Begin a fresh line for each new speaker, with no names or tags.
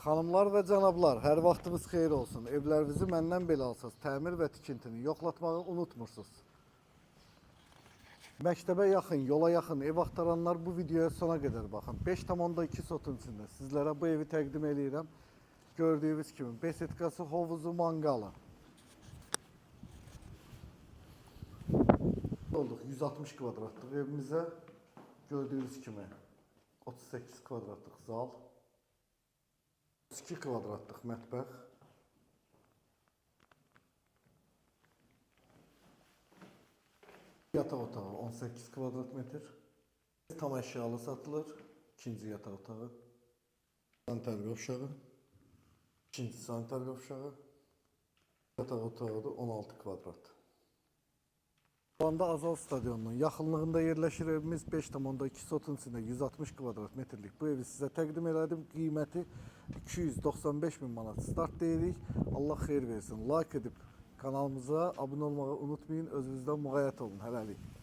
Xanımlar və cənablar, hər vaxtınız xeyir olsun. Evlərinizi məndən belə alsaz, təmir və tikintini yoxlatmağı unutmursunuz. Məktəbə yaxın, yola yaxın ev axtaranlar bu videoya sona qədər baxın. 5,2 sotun içində sizlərə bu evi təqdim edirəm. Gördüyünüz kimi besetkası, hovuzu, manqalı. Olduq 160 kvadratlıq evimizə. Gördüyünüz kimi 38 kvadratlıq zal. 2 kvadratlıq mətbəx. Yataq otağı 18 kvadrat metr. Tam əşyalı satılır. İkinci yataq otağı. Sanitar qovşağı. İkinci sanitar qovşağı. Yataq otağı da 16 kvadrat. Şu anda Azal stadionunun yaxınlığında yerləşir evimiz. 5,2 sotun içində 160 kvadrat metrlik bu evi sizə təqdim elədim. Qiyməti 295 min manat start deyirik. Allah xeyir versin. Like edib kanalımıza abunə olmağı unutmayın. Özünüzdən müğayət olun. Hələlik.